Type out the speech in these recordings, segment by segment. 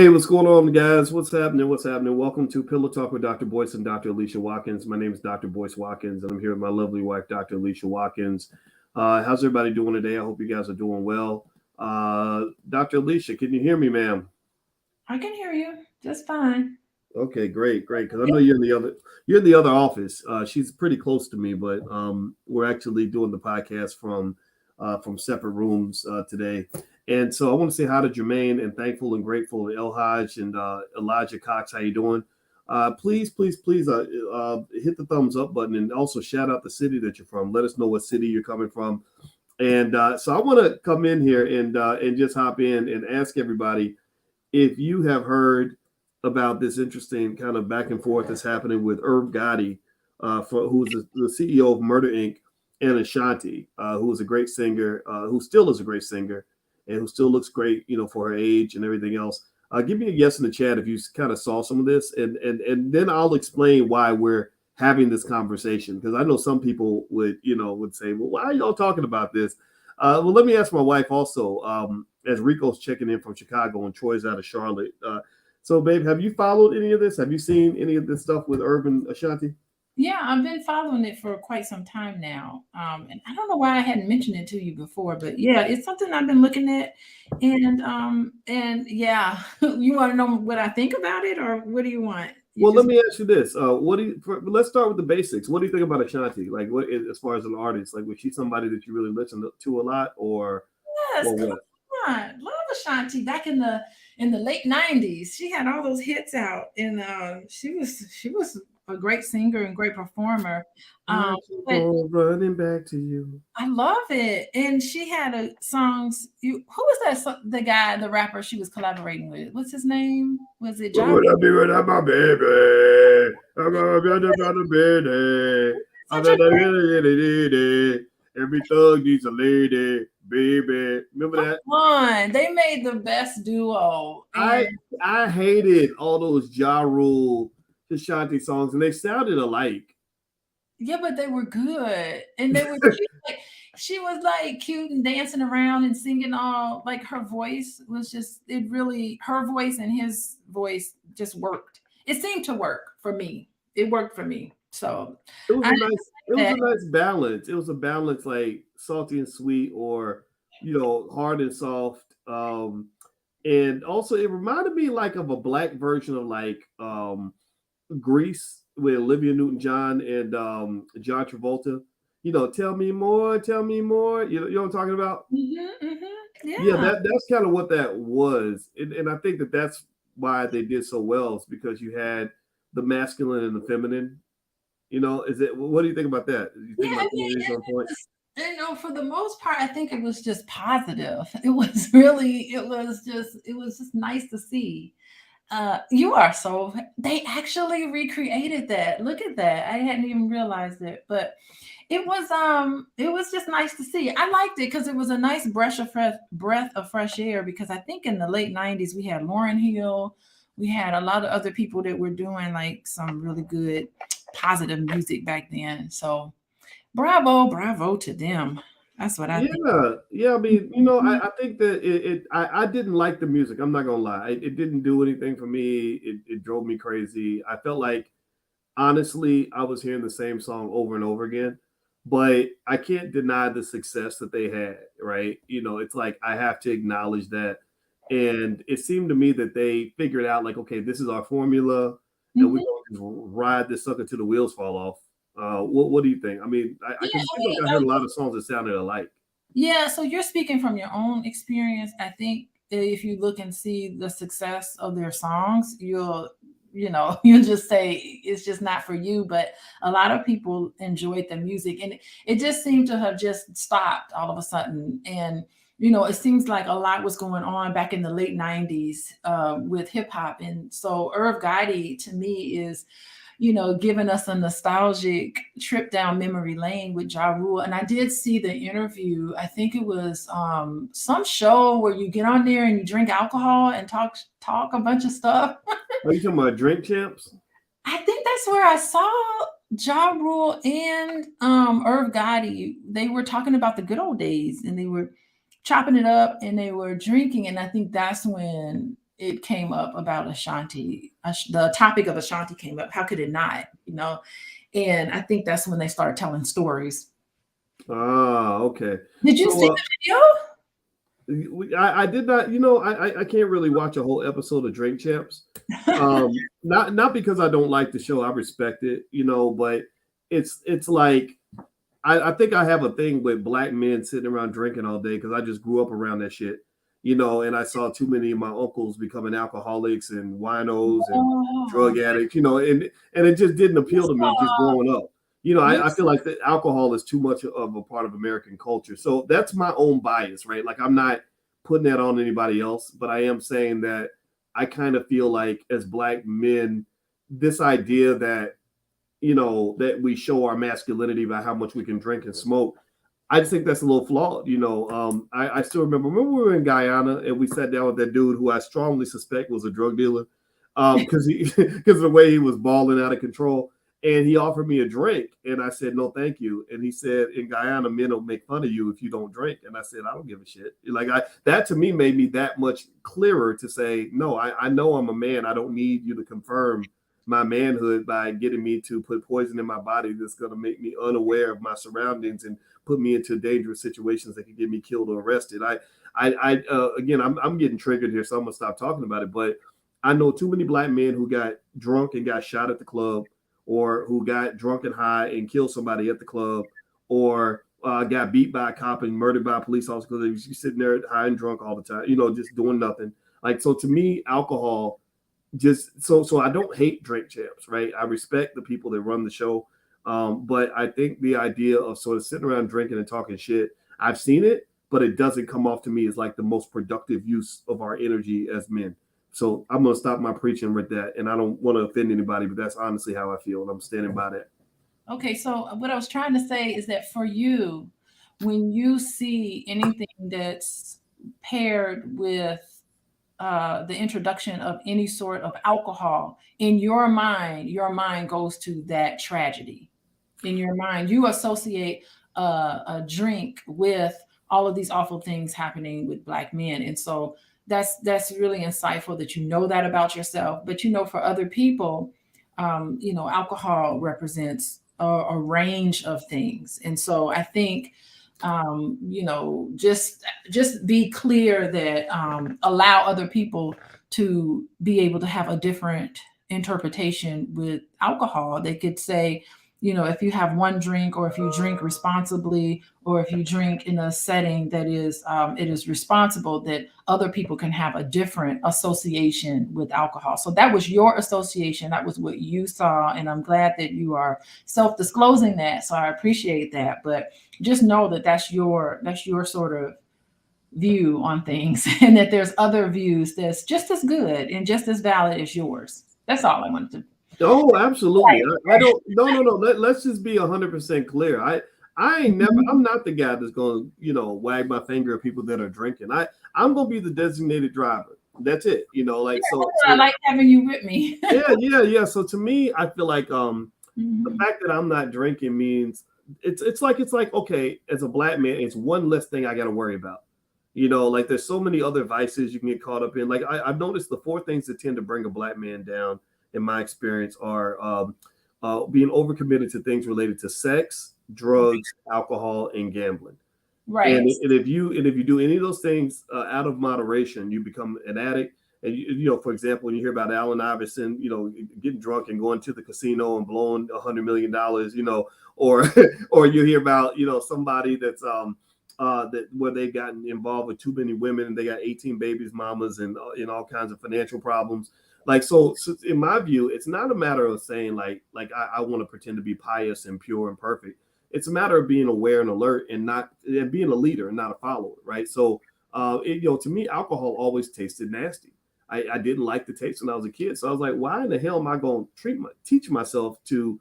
Hey, what's going on, guys? What's happening? What's happening? Welcome to Pillow Talk with Dr. Boyce and Dr. Alicia Watkins. My name is Dr. Boyce Watkins, and I'm here with my lovely wife, Dr. Alicia Watkins. How's everybody doing today? I hope you guys are doing well. Dr. Alicia, can you hear me, ma'am? I can hear you just fine. Okay, great, great. Because I know you're in the other office. She's pretty close to me, but we're actually doing the podcast from separate rooms today. And so I want to say hi to Jermaine and thankful and grateful to El Hodge and Elijah Cox. How you doing? Please, hit the thumbs up button and also shout out the city that you're from. Let us know what city you're coming from. And so I want to come in here and just hop in and ask everybody if you have heard about this interesting kind of back and forth that's happening with Irv Gotti, who's the CEO of Murder Inc., and Ashanti, who is a great singer, who still is a great singer, and who still looks great, for her age and everything else. Give me a yes in the chat if you kind of saw some of this, and then I'll explain why we're having this conversation, because I know some people would say, well, why are y'all talking about this? Well, let me ask my wife also, as Rico's checking in from Chicago and Troy's out of Charlotte. So, babe, have you followed any of this? Have you seen any of this stuff with Urban Ashanti? Yeah, I've been following it for quite some time now. And I don't know why I hadn't mentioned it to you before, but yeah, it's something I've been looking at. And yeah, you want to know what I think about it, or what do you want? You Well, let just me ask you this: let's start with the basics. What do you think about Ashanti? Like, what as far as an artist? Like, was she somebody that you really listened to a lot, yes, or come what? on, love Ashanti. Back in the late '90s, she had all those hits out, and she was a great singer and great performer. I Um, keep but on running back to you. I love it. And she had a songs. Who was that? The guy, the rapper she was collaborating with. What's his name? Was it What Ja? would I be without my baby? I'm about a baby. I'm Such a not a great lady. Every thug needs a lady, baby. Remember that? one. They made the best duo. I And I hated all those Ja Rule Ashanti songs, and they sounded alike. yeah, but they were good. And they were cute. Like she was like cute and dancing around and singing all like her voice was just it really her voice and his voice just worked. It seemed to work for me. It worked for me. So It was I a like nice it was that. a nice balance. It was a balance like salty and sweet, or hard and soft. And also it reminded me like of a black version of like Grease with Olivia Newton-John and John Travolta. Tell me more, tell me more. You know what I'm talking about? Yeah, Yeah. that's kind of what that was, and I think that's why they did so well. Is because you had the masculine and the feminine. Is it? What do you think about that? Do you Yeah, think I about some mean, of these it on point? was, for the most part, I think it was just positive. It was just nice to see. You are so, they actually recreated that. Look at that. I hadn't even realized it, but it was just nice to see. I liked it because it was a nice breath of fresh air. Because I think in the late '90s we had Lauren Hill, we had a lot of other people that were doing like some really good positive music back then. So bravo, bravo to them. That's what I think. Yeah, yeah. I mean, Mhm. I think that I didn't like the music. I'm not gonna lie. It didn't do anything for me. It drove me crazy. I felt like honestly, I was hearing the same song over and over again, but I can't deny the success that they had, right? It's like I have to acknowledge that. And it seemed to me that they figured out, like, okay, this is our formula, and we're Mhm. going to just ride this sucker till the wheels fall off. What do you think? I mean, I Yeah, can I think mean, I heard a lot of songs that sounded alike. yeah, so you're speaking from your own experience. I think if you look and see the success of their songs, you'll just say it's just not for you. But a lot of people enjoyed the music, and it just seemed to have just stopped all of a sudden. And it seems like a lot was going on back in the late '90s with hip hop, and so Irv Gotti to me is giving us a nostalgic trip down memory lane with Ja Rule. And I did see the interview. I think it was some show where you get on there and you drink alcohol and talk a bunch of stuff. Are you talking about Drink Champs? I think that's where I saw Ja Rule and Irv Gotti. They were talking about the good old days and they were chopping it up and they were drinking. And I think that's when it came up about Ashanti. The topic of Ashanti came up. How could it not? And I think that's when they started telling stories. Ah, okay. Did you see So the video? I did not, I can't really watch a whole episode of Drink Champs. Not because I don't like the show. I respect it, but it's like I think I have a thing with black men sitting around drinking all day because I just grew up around that shit, and I saw too many of my uncles becoming alcoholics and winos and Oh, drug addicts, and it just didn't you appeal to me just saw, growing up. you, I feel like the alcohol is too much of a part of American culture. So that's my own bias, right? Like I'm not putting that on anybody else, but I am saying that I kind of feel like as black men, this idea that that we show our masculinity by how much we can drink and smoke. I just think that's a little flawed. I still remember we were in Guyana and we sat down with that dude who I strongly suspect was a drug dealer because because of the way he was balling out of control. And he offered me a drink, and I said no, thank you. And he said, in Guyana, men will make fun of you if you don't drink. And I said, I don't give a shit. That to me made me that much clearer to say, no, I know I'm a man. I don't need you to confirm my manhood by getting me to put poison in my body that's going to make me unaware of my surroundings and put me into dangerous situations that could get me killed or arrested. Again, I'm getting triggered here, so I'm gonna stop talking about it. But I know too many black men who got drunk and got shot at the club, or who got drunk and high and killed somebody at the club, or got beat by a cop and murdered by a police officer because they was sitting there high and drunk all the time, just doing nothing. Like, so to me, alcohol just so I don't hate Drink Champs, right? I respect the people that run the show. But I think the idea of sort of sitting around drinking and talking shit, I've seen it, but it doesn't come off to me as like the most productive use of our energy as men. So I'm gonna stop my preaching with that, and I don't want to offend anybody, but that's honestly how I feel, and I'm standing by that. Okay, so what I was trying to say is that for you, when you see anything that's paired with the introduction of any sort of alcohol, in your mind goes to that tragedy. In your mind, you associate a drink with all of these awful things happening with Black men, and so that's really insightful that you know that about yourself. But for other people, alcohol represents a range of things, and so I think just be clear that allow other people to be able to have a different interpretation with alcohol. They could say, if you have one drink, or if you drink responsibly, or if you drink in a setting that is it is responsible, that other people can have a different association with alcohol. So that was your association, that was what you saw, and I'm glad that you are self-disclosing that, so I appreciate that. But just know that that's your sort of view on things, and that there's other views that's just as good and just as valid as yours. That's all I wanted to. Oh, absolutely. I don't. No. Let's just be 100% clear. I ain't never. I'm not the guy that's going to wag my finger at people that are drinking. I'm going to be the designated driver. That's it. I like having you with me. Yeah. So to me, I feel like the fact that I'm not drinking means it's like okay, as a black man, it's one less thing I got to worry about. Like there's so many other vices you can get caught up in. Like I've noticed the 4 things that tend to bring a black man down, in my experience, are being overcommitted to things related to sex, drugs, alcohol, and gambling. Right. And if you do any of those things out of moderation, you become an addict. And for example, when you hear about Allen Iverson, getting drunk and going to the casino and blowing $100 million, or or you hear about somebody that's that where they've gotten involved with too many women and they got 18 babies, mamas, and all kinds of financial problems. Like, so in my view, it's not a matter of saying like I want to pretend to be pious and pure and perfect. It's a matter of being aware and alert, and being a leader and not a follower, right? So, to me, alcohol always tasted nasty. I didn't like the taste when I was a kid, so I was like, why in the hell am I going to teach myself to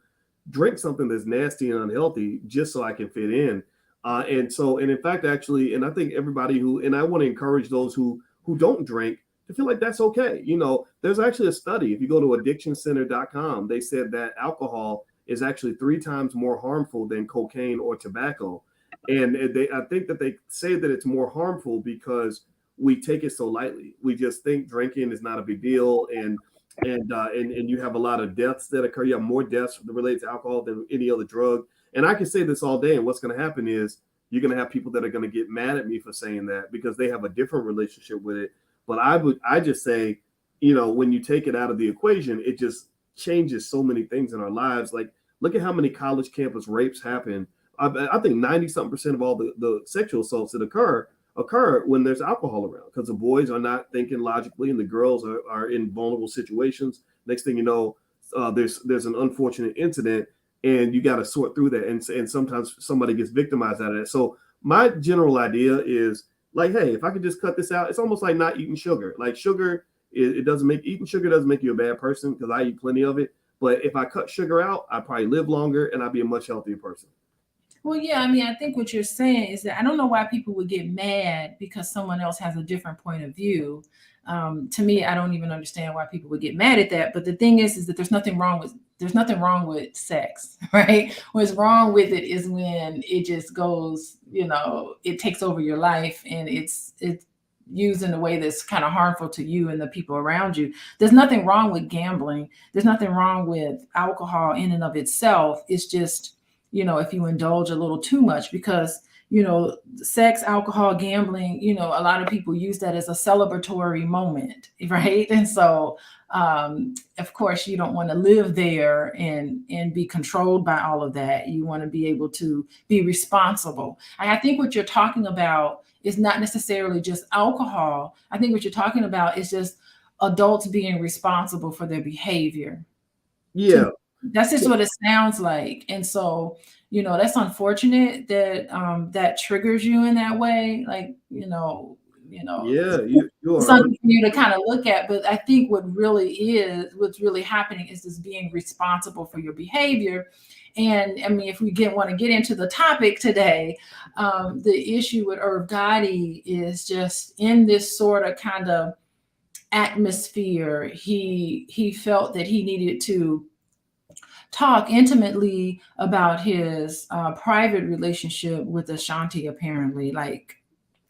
drink something that's nasty and unhealthy just so I can fit in? And in fact, actually, and I think everybody and I want to encourage those who don't drink to feel like that's okay. There's actually a study. If you go to addictioncenter.com, they said that alcohol is actually 3 times more harmful than cocaine or tobacco. And I think that they say that it's more harmful because we take it so lightly. We just think drinking is not a big deal, and you have a lot of deaths that occur. You have more deaths related to alcohol than any other drug. And I can say this all day, and what's going to happen is you're going to have people that are going to get mad at me for saying that because they have a different relationship with it. But I just say, when you take it out of the equation, it just changes so many things in our lives. Like, look at how many college campus rapes happen. I think 90-something% of all the sexual assaults that occur when there's alcohol around, because the boys are not thinking logically and the girls are in vulnerable situations. Next thing you know, there's an unfortunate incident, and you got to sort through that. And sometimes somebody gets victimized out of it. So my general idea is like, hey, if I could just cut this out, it's almost like not eating sugar. Like sugar, eating sugar doesn't make you a bad person, because I eat plenty of it. But if I cut sugar out, I'd probably live longer and I'd be a much healthier person. Well, yeah, I mean, I think what you're saying is that I don't know why people would get mad because someone else has a different point of view. To me, I don't even understand why people would get mad at that. But the thing is that there's nothing wrong with sex, right? What's wrong with it is when it just goes, it takes over your life, and it's used in a way that's kind of harmful to you and the people around you. There's nothing wrong with gambling. There's nothing wrong with alcohol in and of itself. It's just, if you indulge a little too much, because, sex, alcohol, gambling, a lot of people use that as a celebratory moment, right? And so, of course, you don't want to live there and be controlled by all of that. You want to be able to be responsible. And I think what you're talking about is not necessarily just alcohol. I think what you're talking about is just adults being responsible for their behavior. Yeah. That's just what it sounds like. And so, that's unfortunate that that triggers you in that way. Like, Yeah, you are something for you to kind of look at. But I think what's really happening is this being responsible for your behavior. And I mean, if we want to get into the topic today, the issue with Irv Gotti is just in this sort of kind of atmosphere. He felt that he needed to talk intimately about his private relationship with Ashanti, apparently,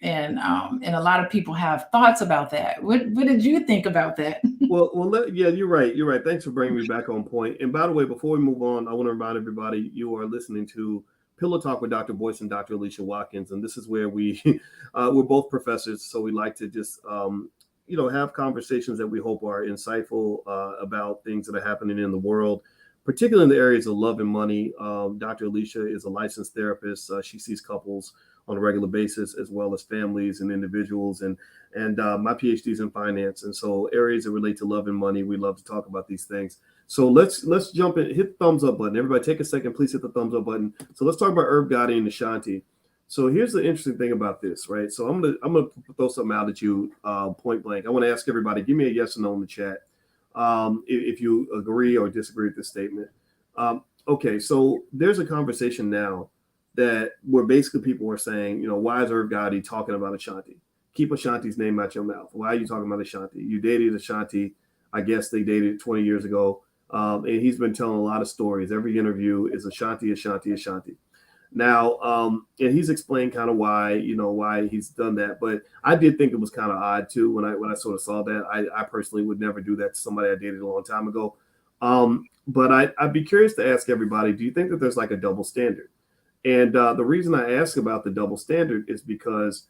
and a lot of people have thoughts about that. What did you think about that? Yeah, you're right. You're right. Thanks for bringing me back on point. And by the way, before we move on, I want to remind everybody you are listening to Pillow Talk with Dr. Boyce and Dr. Alicia Watkins, and this is where we're both professors, so we like to just have conversations that we hope are insightful about things that are happening in the world, particularly in the areas of love and money. Dr. Alicia is a licensed therapist. She sees couples on a regular basis, as well as families and individuals. And my PhD is in finance. And so areas that relate to love and money, we love to talk about these things. So let's jump in, hit the thumbs up button. Everybody take a second, please hit the thumbs up button. So let's talk about Irv Gotti and Ashanti. So here's the interesting thing about this, right? So I'm gonna throw something out at you point blank. I want to ask everybody, give me a yes or no in the chat. If you agree or disagree with this statement. Okay, so there's a conversation now that where basically people are saying, why is Irv Gotti talking about Ashanti? Keep Ashanti's name out your mouth. Why are you talking about Ashanti? You dated Ashanti. I guess they dated 20 years ago. And he's been telling a lot of stories. Every interview is Ashanti, Ashanti, Ashanti. Now, and he's explained kind of why he's done that. But I did think it was kind of odd too when I sort of saw that. I personally would never do that to somebody I dated a long time ago. But I'd be curious to ask everybody, do you think that there's like a double standard? And the reason I ask about the double standard is because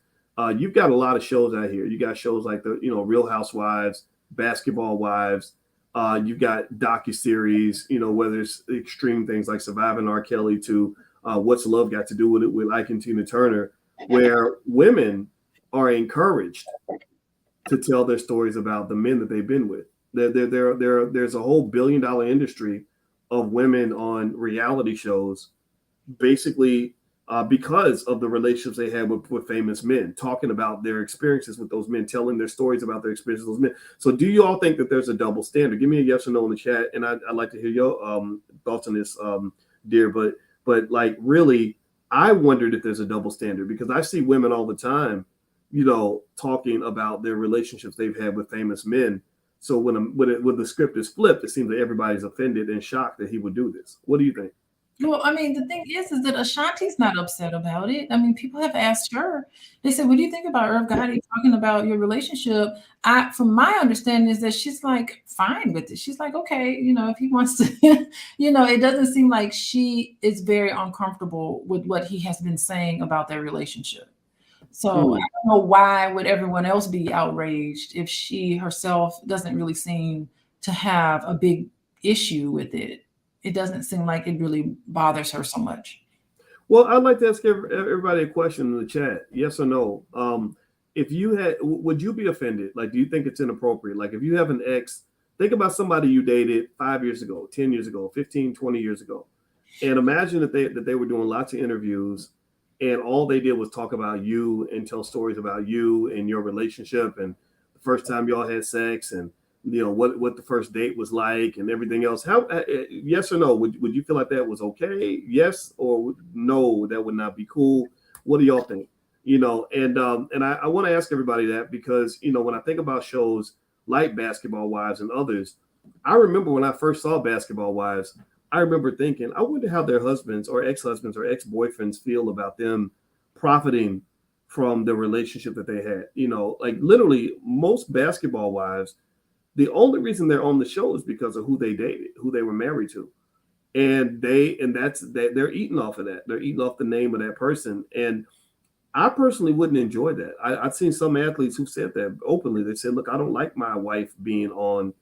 you've got a lot of shows out here. You got shows like the Real Housewives, Basketball Wives. You've got docuseries, whether it's extreme things like Surviving R. Kelly to What's Love Got to Do with It with Ike and Tina Turner, where women are encouraged to tell their stories about the men that they've been with. There's a whole billion-dollar industry of women on reality shows, basically because of the relationships they had with famous men, talking about their experiences with those men, telling their stories about their experiences with those men. So do you all think that there's a double standard? Give me a yes or no in the chat, and I'd like to hear your thoughts on this, dear. But like, really, I wondered if there's a double standard, because I see women all the time, talking about their relationships they've had with famous men. So when the script is flipped, it seems that everybody's offended and shocked that he would do this. What do you think? Well, I mean, the thing is that Ashanti's not upset about it. I mean, people have asked her. They said, "What do you think about Irv Gotti talking about your relationship?" From my understanding, is that she's like fine with it. She's like, okay, if he wants to, it doesn't seem like she is very uncomfortable with what he has been saying about their relationship. So I Hmm. don't know why would everyone else be outraged if she herself doesn't really seem to have a big issue with it. It doesn't seem like it really bothers her so much. Well, I'd like to ask everybody a question in the chat. Yes or no? If you had, would you be offended? Like, do you think it's inappropriate? Like, if you have an ex, think about somebody you dated 5 years ago, 10 years ago, 15, 20 years ago. And imagine that they were doing lots of interviews and all they did was talk about you and tell stories about you and your relationship and the first time y'all had sex and what the first date was like and everything else. How yes or no, would you feel like that was okay? Yes or no, that would not be cool. What do y'all think? And I want to ask everybody that because when I think about shows like Basketball Wives and others, I remember when I first saw Basketball Wives, I remember thinking, I wonder how their husbands or ex-husbands or ex-boyfriends feel about them profiting from the relationship that they had. Like literally most basketball wives, the only reason they're on the show is because of who they dated, who they were married to. They're eating off of that. They're eating off the name of that person. And I personally wouldn't enjoy that. I've seen some athletes who said that openly. They said, look, I don't like my wife being on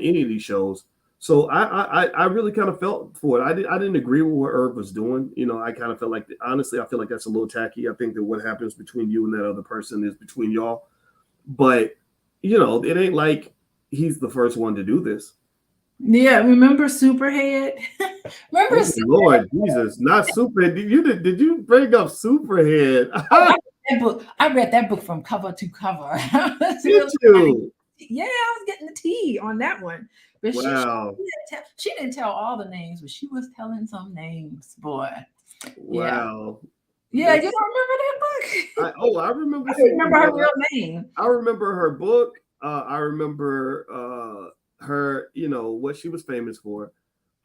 any of these shows. So I really kind of felt for it. I didn't agree with what Irv was doing. I kind of felt like honestly I feel like that's a little tacky. I think that what happens between you and that other person is between y'all. But it ain't like he's the first one to do this. Yeah, remember Superhead? Remember Oh Lord Jesus, not Superhead. Did you bring up Superhead? Oh, that book. I read that book from cover to cover. It's Did really funny. you? Yeah, I was getting the tea on that one. But Wow. she didn't tell all the names, but she was telling some names, boy. Yeah. Wow. Yeah, you That's don't remember that book? I remember I don't remember her Superhead. real name. I remember her book. I remember her, what she was famous for.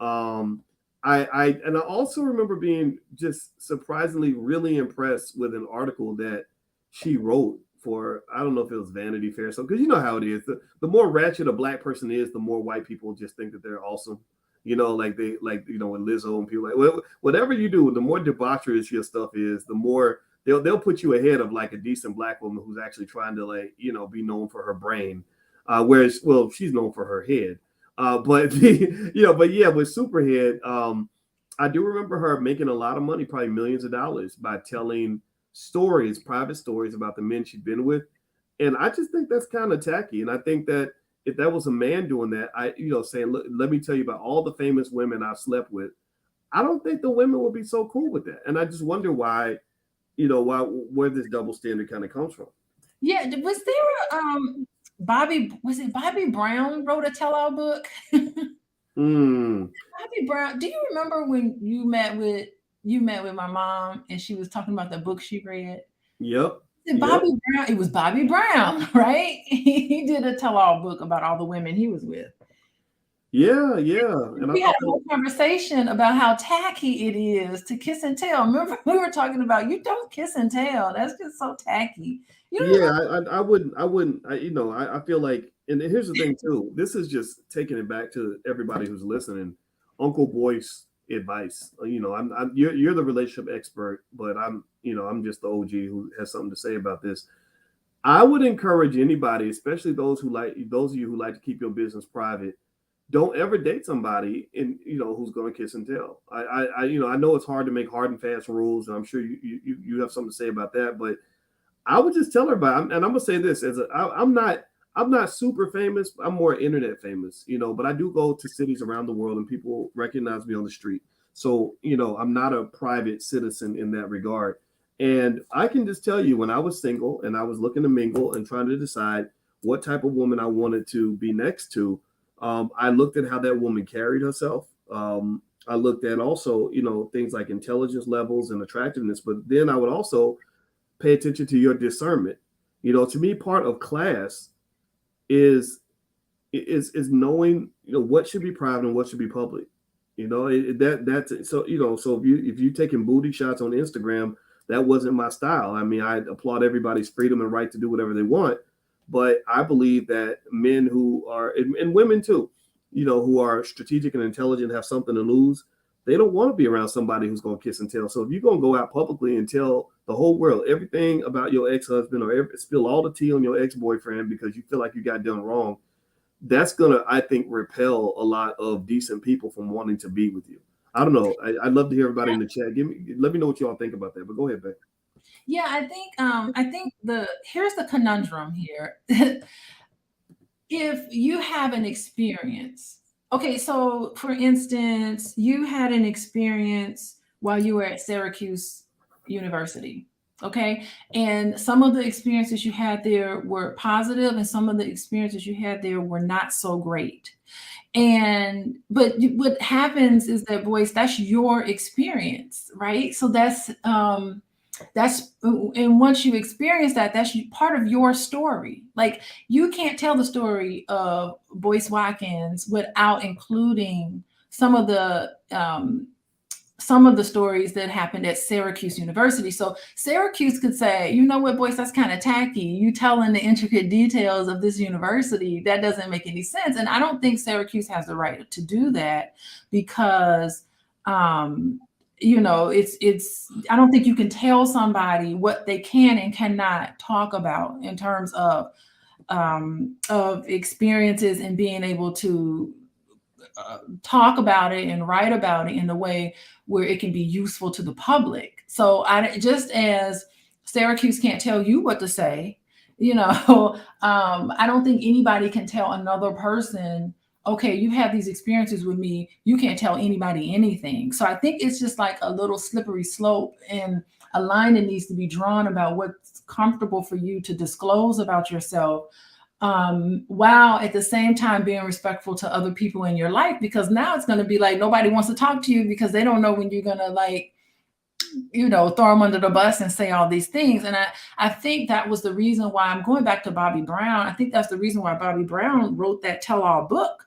Um, I also remember being just surprisingly really impressed with an article that she wrote for I don't know if it was Vanity Fair. So because you know how it is, the more ratchet a black person is, the more white people just think that they're awesome. Like they like with Lizzo and people like whatever you do, the more debaucherous your stuff is, the more they'll put you ahead of like a decent black woman who's actually trying to like be known for her brain, whereas well she's known for her head. But but yeah, with Superhead, I do remember her making a lot of money, probably millions of dollars, by telling stories, private stories about the men she'd been with, and I just think that's kind of tacky. And I think that if that was a man doing that, saying, "Look, let me tell you about all the famous women I've slept with," I don't think the women would be so cool with that. And I just wonder why, where this double standard kind of comes from. Yeah, was there Bobby was it Bobby Brown wrote a tell-all book? Mm, Bobby Brown, do you remember when you met with my mom and she was talking about the book she read? yep, Bobby yep. Brown, it was Bobby Brown, right? He did a tell-all book about all the women he was with. Yeah, yeah. And I We had thought a whole conversation about how tacky it is to kiss and tell. Remember, we were talking about you don't kiss and tell. That's just so tacky. You don't yeah, I wouldn't, I feel like, and here's the thing too. This is just taking it back to everybody who's listening. Uncle Boyce advice. You're the relationship expert, but I'm just the OG who has something to say about this. I would encourage anybody, especially those of you who like to keep your business private, don't ever date somebody who's going to kiss and tell. I know it's hard to make hard and fast rules, and I'm sure you have something to say about that, but I would just tell everybody, and I'm gonna say this I'm not super famous. I'm more internet famous, but I do go to cities around the world and people recognize me on the street. So, I'm not a private citizen in that regard. And I can just tell you when I was single and I was looking to mingle and trying to decide what type of woman I wanted to be next to, I looked at how that woman carried herself. I looked at also, things like intelligence levels and attractiveness, but then I would also pay attention to your discernment. To me, part of class is knowing what should be private and what should be public. You know, that's so, so if you taking booty shots on Instagram, that wasn't my style. I mean, I applaud everybody's freedom and right to do whatever they want, but I believe that men who are and women too, who are strategic and intelligent, have something to lose. They don't want to be around somebody who's going to kiss and tell. So if you're going to go out publicly and tell the whole world everything about your ex-husband, or spill all the tea on your ex-boyfriend because you feel like you got done wrong, that's gonna, I think, repel a lot of decent people from wanting to be with you. I don't know. I'd love to hear everybody in the chat. Let me know what you all think about that. But go ahead, Beck. Yeah, I think here's the conundrum here. If you have an experience, okay, so for instance, you had an experience while you were at Syracuse University. Okay. And some of the experiences you had there were positive, and some of the experiences you had there were not so great. But what happens is that, boys, that's your experience, right? So and once you experience that, that's part of your story. Like, you can't tell the story of Boyce Watkins without including some of the stories that happened at Syracuse University. So Syracuse could say, you know what, Boyce, that's kind of tacky. You telling the intricate details of this university, that doesn't make any sense. And I don't think Syracuse has the right to do that, because it's I don't think you can tell somebody what they can and cannot talk about in terms of experiences, and being able to talk about it and write about it in a way where it can be useful to the public. So just as Syracuse can't tell you what to say, I don't think anybody can tell another person, okay, you have these experiences with me, you can't tell anybody anything. So I think it's just like a little slippery slope, and a line that needs to be drawn about what's comfortable for you to disclose about yourself, while at the same time being respectful to other people in your life. Because now it's going to be like nobody wants to talk to you because they don't know when you're going to throw them under the bus and say all these things. And I think that was the reason why, I'm going back to Bobby Brown, I think that's the reason why Bobby Brown wrote that tell-all book.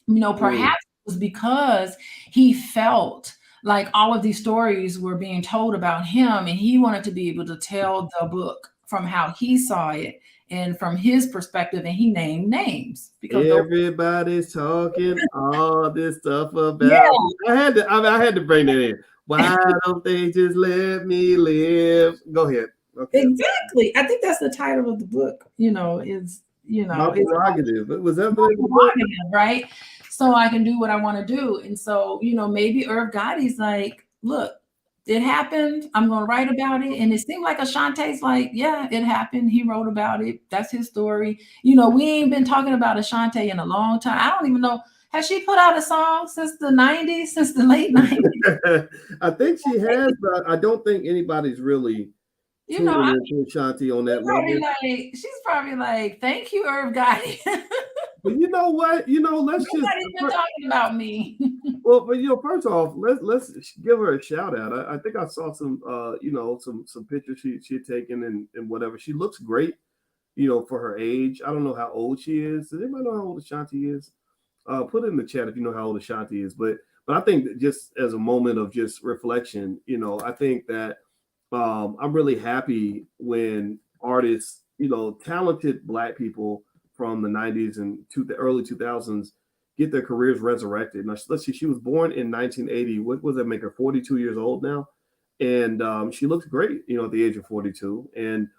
Perhaps it was because he felt like all of these stories were being told about him, and he wanted to be able to tell the book from how he saw it and from his perspective, and he named names because everybody's talking all this stuff about me. I had to bring that in. Why don't they just let me live? Go ahead. Okay. Exactly. I think that's the title of the book. My prerogative. Was that the prerogative, right? So I can do what I want to do. And so, maybe Irv Gotti's like, look, it happened. I'm going to write about it. And it seemed like Ashanti's like, yeah, it happened. He wrote about it. That's his story. We ain't been talking about Ashanti in a long time. I don't even know. Has she put out a song since the 90s, since the late 90s? I think she has, but I don't think anybody's really into Ashanti on that level. She's probably like, thank you, Irv Gotti. But you know what? Let's Nobody's been talking about me. Well, but first off, let's give her a shout out. I think I saw some some pictures she had taken and whatever. She looks great, for her age. I don't know how old she is. Does anybody know how old Ashanti is? Put it in the chat if you know how old Ashanti is. But I think that just as a moment of just reflection, I think that I'm really happy when artists, talented Black people from the 90s and the early 2000s get their careers resurrected. Now, let's see, she was born in 1980. What was that make her 42 years old now? And she looks great, at the age of 42. And,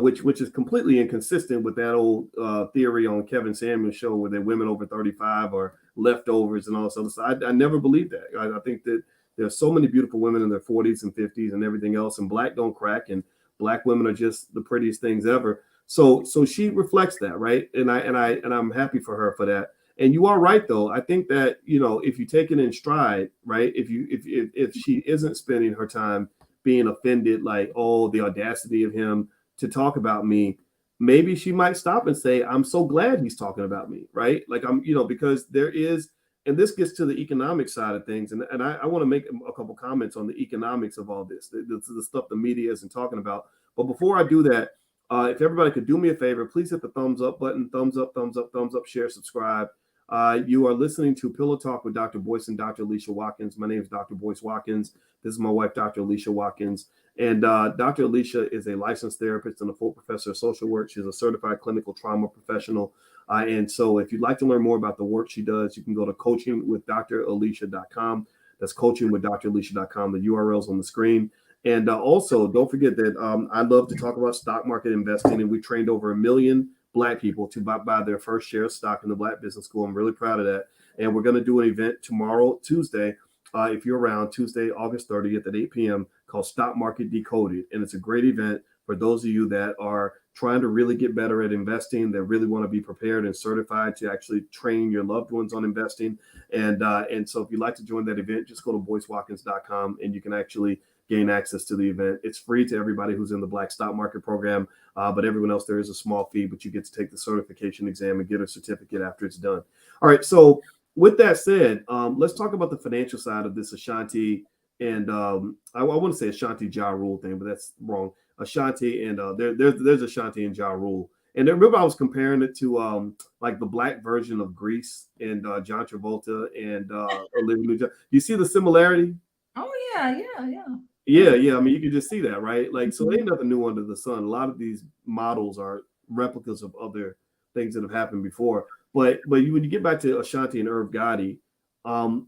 which is completely inconsistent with that old theory on Kevin Samuel's show where the women over 35 are leftovers and all this other stuff. I never believed that. I think that there's so many beautiful women in their 40s and 50s and everything else, and Black don't crack, and Black women are just the prettiest things ever. So she reflects that, right? And I'm happy for her for that. And you are right, though. I think that if you take it in stride, right? If she isn't spending her time being offended, like, oh, the audacity of him to talk about me, maybe she might stop and say, I'm so glad he's talking about me, right? Like because there is, and this gets to the economic side of things, and I want to make a couple comments on the economics of all this, the stuff the media isn't talking about. But before I do that, if everybody could do me a favor, please hit the thumbs up button, thumbs up, share, subscribe. You are listening to Pillow Talk with Dr. Boyce and Dr. Alicia Watkins. My name is Dr. Boyce Watkins. This is my wife, Dr. Alicia Watkins. And Dr. Alicia is a licensed therapist and a full professor of social work. She's a certified clinical trauma professional. And so if you'd like to learn more about the work she does, you can go to coachingwithdralicia.com. That's coachingwithdralicia.com. The URL's on the screen. And also, don't forget that I love to talk about stock market investing, and we trained over 1 million Black people to buy their first share of stock in the Black Business School. I'm really proud of that. And we're going to do an event tomorrow, Tuesday, if you're around, Tuesday, August 30th at 8 p.m. called Stock Market Decoded. And it's a great event for those of you that are trying to really get better at investing, that really want to be prepared and certified to actually train your loved ones on investing. And so if you'd like to join that event, just go to boycewatkins.com and you can actually gain access to the event. It's free to everybody who's in the Black Stock Market program, but everyone else, there is a small fee, but you get to take the certification exam and get a certificate after it's done. All right, so with that said, let's talk about the financial side of this Ashanti and I want to say Ashanti Ja Rule thing, but that's wrong. Ashanti and there's Ashanti and Ja Rule. And I remember I was comparing it to like the Black version of Grease and John Travolta and Olivia Newton. You see the similarity? Oh yeah. Yeah. I mean, you can just see that, right? Like, so ain't nothing new under the sun. A lot of these models are replicas of other things that have happened before. But when you get back to Ashanti and Irv Gotti,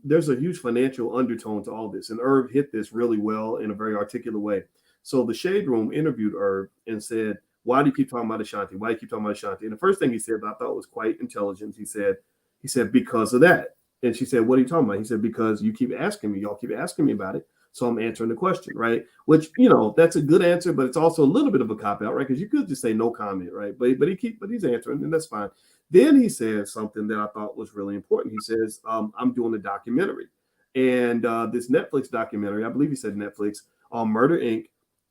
there's a huge financial undertone to all this. And Irv hit this really well in a very articulate way. So the Shade Room interviewed Irv and said, why do you keep talking about Ashanti? Why do you keep talking about Ashanti? And the first thing he said that I thought was quite intelligent. He said, because of that. And she said, what are you talking about? He said, because you keep asking me. Y'all keep asking me about it. So I'm answering the question, right? Which, that's a good answer, but it's also a little bit of a cop out, right? Because you could just say no comment, right? But he's answering, and that's fine. Then he says something that I thought was really important. He says, I'm doing a documentary. And this Netflix documentary, I believe he said Netflix, on Murder Inc.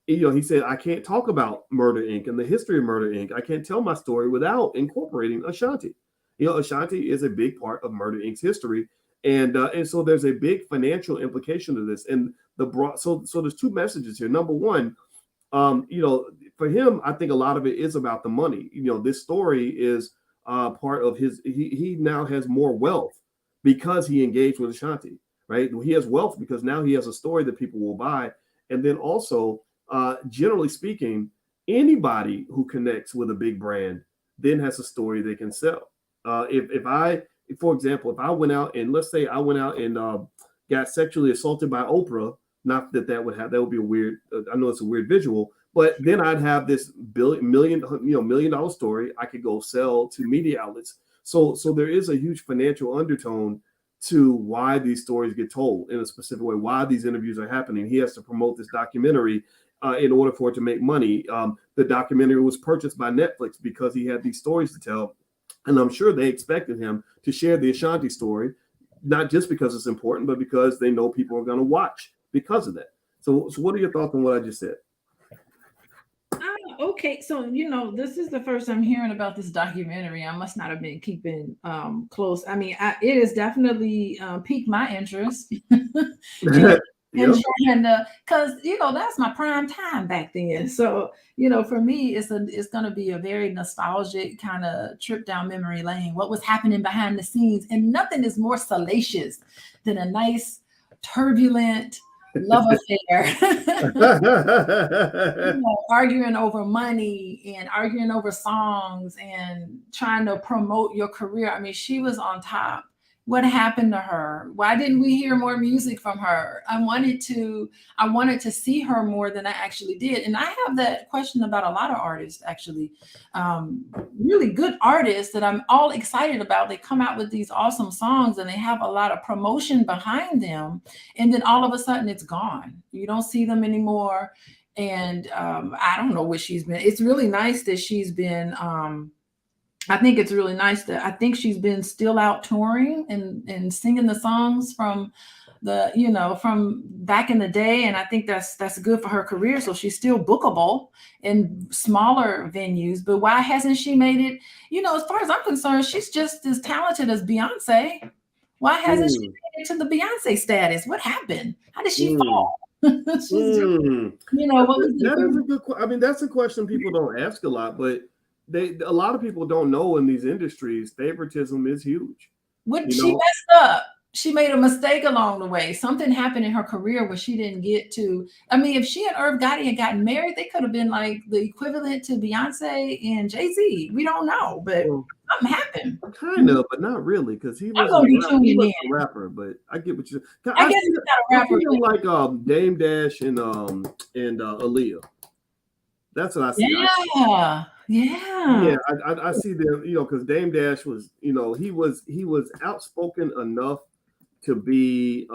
He said, I can't talk about Murder Inc. and the history of Murder Inc. I can't tell my story without incorporating Ashanti. Ashanti is a big part of Murder Inc.'s history. And so there's a big financial implication to this. And so there's two messages here. Number one, for him, I think a lot of it is about the money. This story is part of his, he now has more wealth because he engaged with Ashanti, right? He has wealth because now he has a story that people will buy. And then also, generally speaking, anybody who connects with a big brand then has a story they can sell. For example, if I went out and let's say I went out and got sexually assaulted by Oprah, not that that would be a weird, I know it's a weird visual, but then I'd have this $1 million story I could go sell to media outlets. So there is a huge financial undertone to why these stories get told in a specific way, why these interviews are happening. He has to promote this documentary in order for it to make money. The documentary was purchased by Netflix because he had these stories to tell. And I'm sure they expected him to share the Ashanti story, not just because it's important, but because they know people are going to watch because of that. So what are your thoughts on what I just said? Okay, so this is the first I'm hearing about this documentary. I must not have been keeping close. I mean, it has definitely piqued my interest. And because that's my prime time back then. So for me, it's going to be a very nostalgic kind of trip down memory lane. What was happening behind the scenes, and nothing is more salacious than a nice turbulent love affair. Arguing over money and arguing over songs and trying to promote your career. I mean, she was on top. What happened to her? Why didn't we hear more music from her? I wanted to see her more than I actually did. And I have that question about a lot of artists, actually. Really good artists that I'm all excited about. They come out with these awesome songs and they have a lot of promotion behind them. And then all of a sudden it's gone. You don't see them anymore. And I don't know what she's been. It's really nice that she's been I think it's really nice that I think she's been still out touring and singing the songs from from back in the day. And I think that's good for her career. So she's still bookable in smaller venues. But why hasn't she made it? As far as I'm concerned, she's just as talented as Beyonce. Why hasn't she made it to the Beyonce status? What happened? How did she fall? What was a good. I mean, that's a question people don't ask a lot, but a lot of people don't know in these industries, favoritism is huge. What You she know, messed up. She made a mistake along the way. Something happened in her career where she didn't get to. I mean, if she and Irv Gotti had gotten married, they could have been like the equivalent to Beyonce and Jay-Z. We don't know, but well, something happened. kind of, but not really, because he I'm wasn't gonna a be rapper. He tuning in. wasn't a rapper, but I get what you. I I guess see. he's not a I rapper. see him like Dame Dash and Aaliyah. That's what I see. Yeah, yeah. Yeah, I see them. You know, because Dame Dash was, you know, he was outspoken enough to be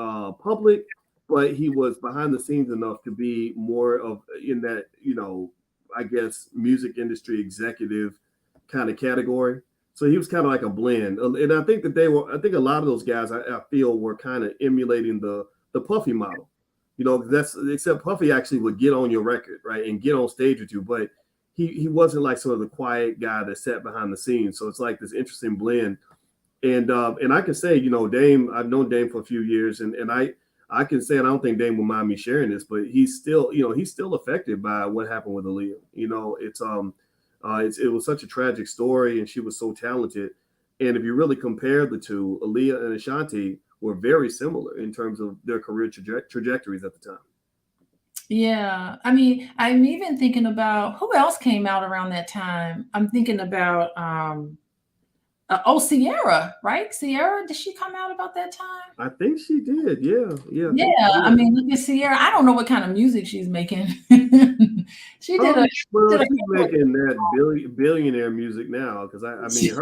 public, but he was behind the scenes enough to be more of in that, you know, I guess music industry executive kind of category. So he was kind of like a blend, and I think that they were. I think a lot of those guys I feel were kind of emulating the Puffy model. You know, that's except Puffy actually would get on your record, right, and get on stage with you, but he wasn't like sort of the quiet guy that sat behind the scenes. So it's like this interesting blend. And I can say, you know, Dame, I've known Dame for a few years, and I can say, and I don't think Dame will mind me sharing this, but he's still, you know, he's still affected by what happened with Aaliyah. You know, it was such a tragic story, and she was so talented. And if you really compare the two, Aaliyah and Ashanti were very similar in terms of their career trajectories at the time. Yeah. I mean, I'm even thinking about who else came out around that time. I'm thinking about Sierra, right? Sierra, did she come out about that time? I think she did. Yeah, yeah, I think Yeah, she I did. mean, look at Sierra. I don't know what kind of music she's making. She Well, did a she's making that billionaire music now because I mean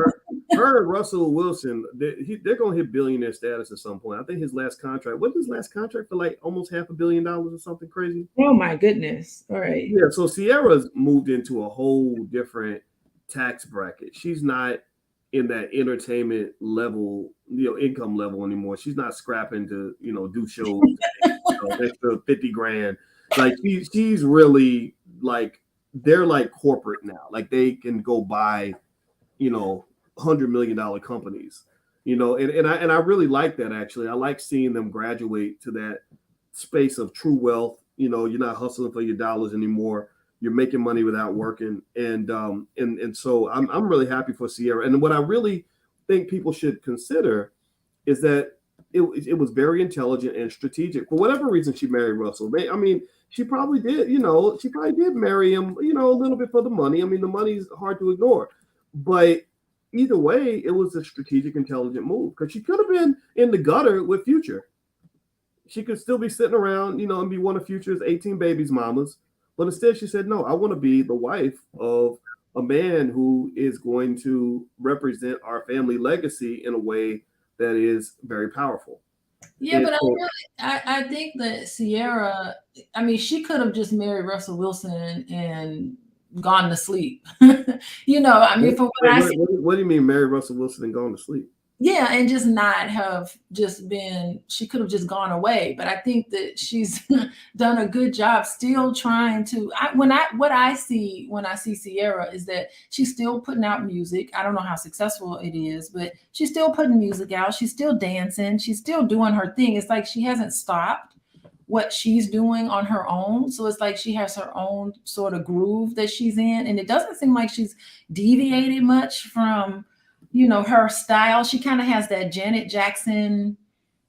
her and Russell Wilson they're gonna hit billionaire status at some point. I think his last contract, what was his last contract for like almost $500 million or something crazy? Oh my goodness. All right. Yeah, so Sierra's moved into a whole different tax bracket. She's not in that entertainment level, you know, income level anymore. She's not scrapping to, you know, do shows, extra 50 grand. Like she's really like they're like corporate now. Like they can go buy, you know, $100 million companies. You know, and I really like that actually. I like seeing them graduate to that space of true wealth. You know, you're not hustling for your dollars anymore. You're making money without working, and so I'm really happy for Sierra. And what I really think people should consider is that it was very intelligent and strategic. For whatever reason, she married Russell. I mean, she probably did. You know, she probably did marry him. You know, a little bit for the money. I mean, the money's hard to ignore, but either way, it was a strategic, intelligent move because she could have been in the gutter with Future. She could still be sitting around, you know, and be one of Future's 18 babies' mamas. But instead, she said, no, I want to be the wife of a man who is going to represent our family legacy in a way that is very powerful. Yeah, And but so, I think that Sierra, I mean, she could have just married Russell Wilson and gone to sleep. You know, I mean, from what wait, I see, what do you mean, marry Russell Wilson and gone to sleep? yeah, and just not have just been, she could have just gone away. But I think that she's done a good job still trying to, what I see when I see Sierra is that she's still putting out music. I don't know how successful it is, but she's still putting music out. She's still dancing. She's still doing her thing. It's like she hasn't stopped what she's doing on her own. So it's like she has her own sort of groove that she's in. And it doesn't seem like she's deviated much from, you know, her style. She kind of has that Janet Jackson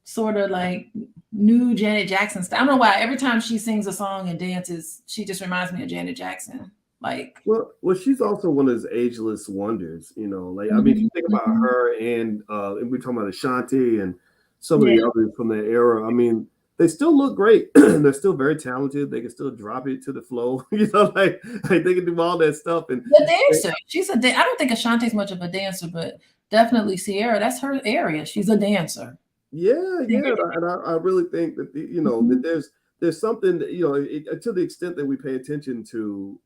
sort of like new Janet Jackson style. I don't know why. Every time she sings a song and dances, she just reminds me of Janet Jackson. Like, Well, she's also one of those ageless wonders, you know. Like, I mean, if you mhm, think about mhm. her and we're talking about Ashanti and some of Yeah. the others from that era. I mean, they still look great. They're still very talented. They can still drop it to the flow, you know, like they can do all that stuff. The dancer. I don't think Ashanti's much of a dancer, but definitely Sierra, that's her area. She's a dancer. Yeah, yeah, and I really think that you know that Mhm. there's something that, you know, to the extent that we pay attention to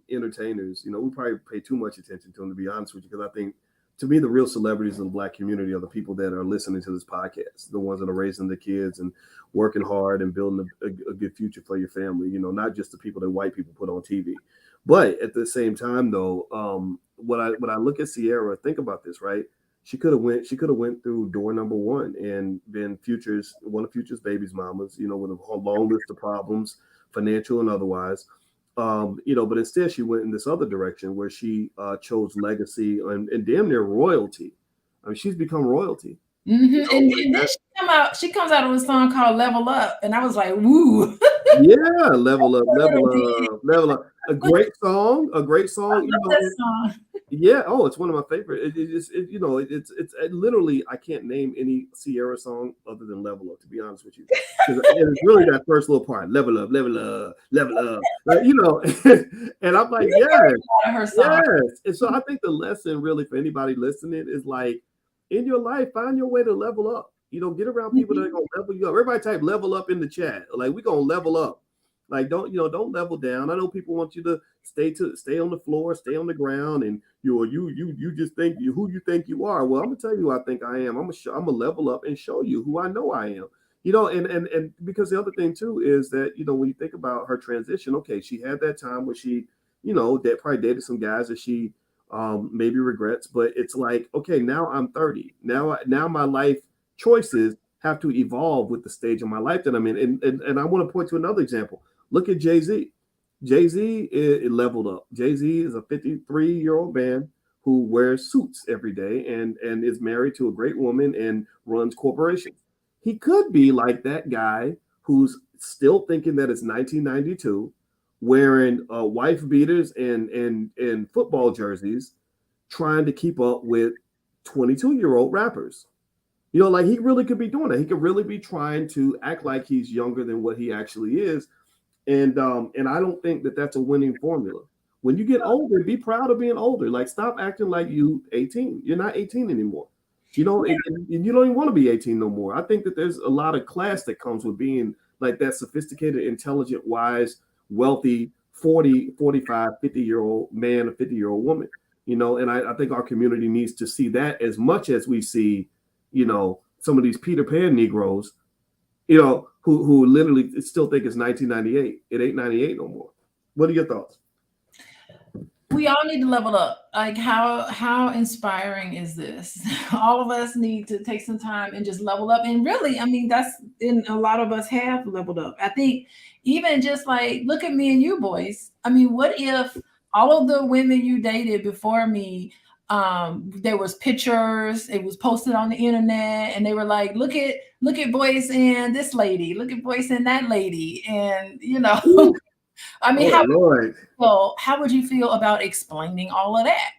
entertainers, you know, we probably pay too much attention to them, to be honest with you, because I think to me the real celebrities in the Black community are the people that are listening to this podcast, the ones that are raising the kids and working hard and building a good future for your family. You know, not just the people that white people put on TV. But at the same time, though, when I look at Sierra, think about this, right? She could have went through door number one and been Future's one of Future's baby's mamas, you know, with a whole long list of problems, financial and otherwise. You know, but instead she went in this other direction where she chose legacy and damn near royalty. I mean, she's become royalty. And then That. she comes out with a song called Level Up, and I was like, woo. Yeah, level up, level Literally. up, level up. A great song, a great I song. love that song. Yeah. Oh, it's one of my favorite. It's literally I can't name any Sierra song other than Level Up. To be honest with you, because it's really that first little part, level up, level up, level up. And I'm like, We've yes, heard a lot of her songs. yes. And so I think the lesson really for anybody listening is like in your life, find your way to level up. Get around people that are gonna level you up. Everybody type level up in the chat. Like we're gonna level up. Like don't level down. I know people want you to stay on the floor, stay on the ground, and you just think who you think you are. Well, I'm gonna tell you who I think I am. I'm gonna level up and show you who I know I am. And because the other thing too is that when you think about her transition, okay, she had that time where she that probably dated some guys that she maybe regrets, but it's like okay, now I'm 30. Now my life choices have to evolve with the stage of my life that I'm in. And I want to point to another example. Look at Jay-Z. Jay-Z is leveled up. Jay-Z is a 53-year-old man who wears suits every day and is married to a great woman and runs corporations. He could be like that guy who's still thinking that it's 1992, wearing wife beaters and football jerseys, trying to keep up with 22-year-old rappers. Like he really could be doing that. He could really be trying to act like he's younger than what he actually is. And I don't think that that's a winning formula. When you get older, be proud of being older. Like stop acting like you 18. You're not 18 anymore. And you don't even want to be 18 no more. I think that there's a lot of class that comes with being like that sophisticated, intelligent, wise, wealthy 40, 45, 50-year-old man, a 50-year-old woman. And I think our community needs to see that as much as we see, some of these Peter Pan Negroes, who literally still think it's 1998. It ain't 98 no more. What are your thoughts? We all need to level up. Like how inspiring is this? All of us need to take some time and just level up. And really, I mean, that's in a lot of us have leveled up. I think even just like look at me and you boys. I mean, what if all of the women you dated before me, there was pictures, it was posted on the internet, and they were like, look at Boyce and this lady, look at Boyce and that lady, and I mean, how would you feel about explaining all of that?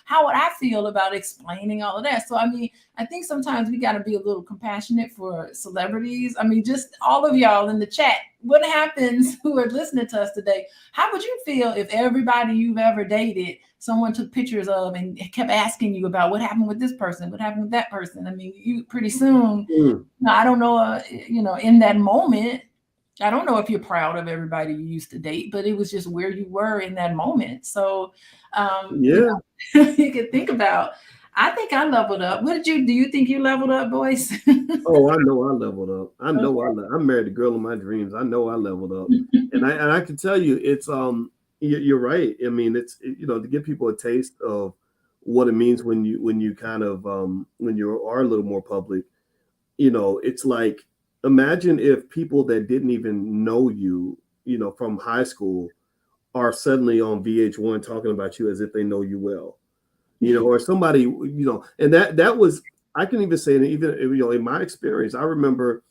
How would I feel about explaining all of that? So, I mean, I think sometimes we got to be a little compassionate for celebrities. I mean, just all of y'all in the chat, what happens who are listening to us today? How would you feel if everybody you've ever dated, someone took pictures of and kept asking you about what happened with this person, what happened with that person? I mean, you pretty soon, I don't know, in that moment, I don't know if you're proud of everybody you used to date, but it was just where you were in that moment. So, you can think about. I think I leveled up. Do you think you leveled up, Boyce? Oh, I know I leveled up. I know I'm married the girl of my dreams. I know I leveled up, and I can tell you, it's you're right. I mean, it's to give people a taste of what it means when you kind of when you are a little more public. It's like imagine if people that didn't even know you, from high school, are suddenly on VH1 talking about you as if they know you well, or somebody, and that was I can even say that even in my experience, I remember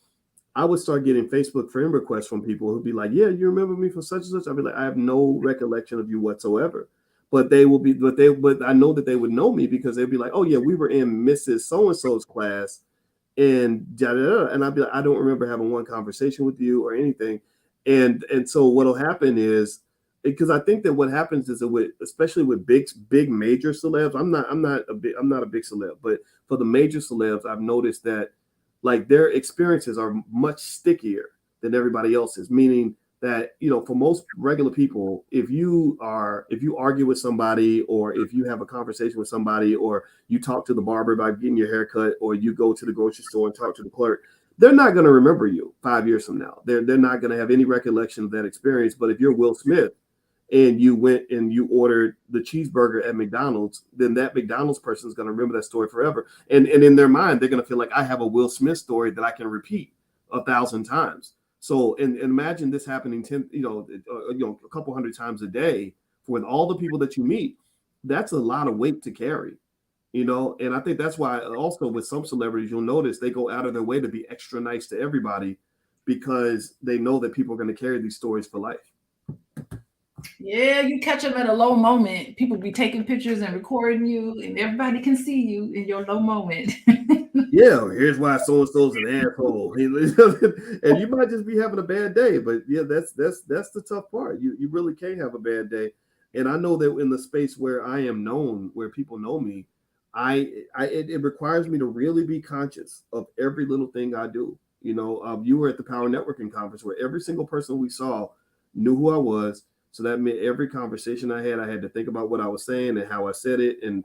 I would start getting Facebook friend requests from people who'd be like, "Yeah, you remember me from such and such?" I'd be like, "I have no recollection of you whatsoever." But but I know that they would know me because they'd be like, "Oh yeah, we were in Mrs. So and so's class." And da, da, da. And I'd be like, I don't remember having one conversation with you or anything. And so what'll happen is because I think that what happens is that especially with big major celebs, I'm not a big celeb, but for the major celebs, I've noticed that like their experiences are much stickier than everybody else's, meaning that for most regular people, if you argue with somebody, or if you have a conversation with somebody, or you talk to the barber about getting your hair cut, or you go to the grocery store and talk to the clerk, they're not going to remember you 5 years from now. They're not going to have any recollection of that experience. But if you're Will Smith and you went and you ordered the cheeseburger at McDonald's, then that McDonald's person is going to remember that story forever. And in their mind, they're going to feel like I have a Will Smith story that I can repeat 1,000 times. So, and imagine this happening a couple hundred times a day with all the people that you meet. That's a lot of weight to carry. you know. And I think that's why also with some celebrities, you'll notice they go out of their way to be extra nice to everybody because they know that people are going to carry these stories for life. Yeah, you catch them at a low moment. People be taking pictures and recording you, and everybody can see you in your low moment. Yeah, here's why so and so's an asshole, and you might just be having a bad day. But yeah, that's the tough part. You really can't have a bad day. And I know that in the space where I am known, where people know me, it requires me to really be conscious of every little thing I do. You know, you were at the Power Networking conference where every single person we saw knew who I was. So that meant every conversation I had to think about what I was saying and how I said it. And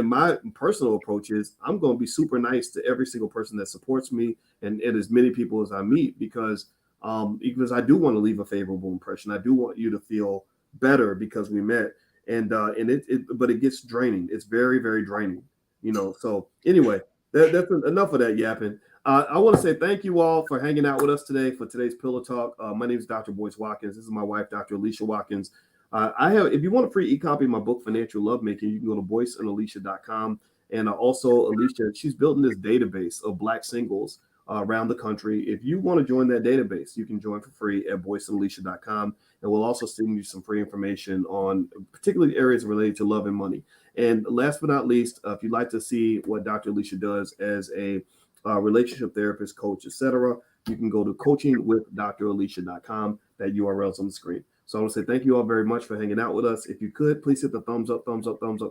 my personal approach is I'm going to be super nice to every single person that supports me and as many people as I meet because I do want to leave a favorable impression. I do want you to feel better because we met. And but it gets draining. It's very, very draining, you know. So anyway, that's enough of that yapping. I want to say thank you all for hanging out with us today for today's Pillow Talk. My name is Dr. Boyce Watkins. This is my wife, Dr. Alicia Watkins. If you want a free e-copy of my book, Financial Lovemaking, you can go to boyceandalicia.com. And also, Alicia, she's building this database of Black singles around the country. If you want to join that database, you can join for free at boyceandalicia.com. And we'll also send you some free information on particularly areas related to love and money. And last but not least, if you'd like to see what Dr. Alicia does as a relationship therapist, coach, etc., you can go to coachingwithdralicia.com. That URL is on the screen. So I want to say thank you all very much for hanging out with us. If you could, please hit the thumbs up,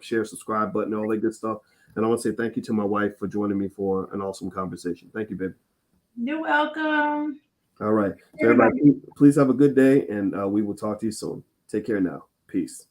share, subscribe button, all that good stuff. And I want to say thank you to my wife for joining me for an awesome conversation. Thank you, baby. You're welcome. All right. So everybody, please have a good day, and we will talk to you soon. Take care now. Peace.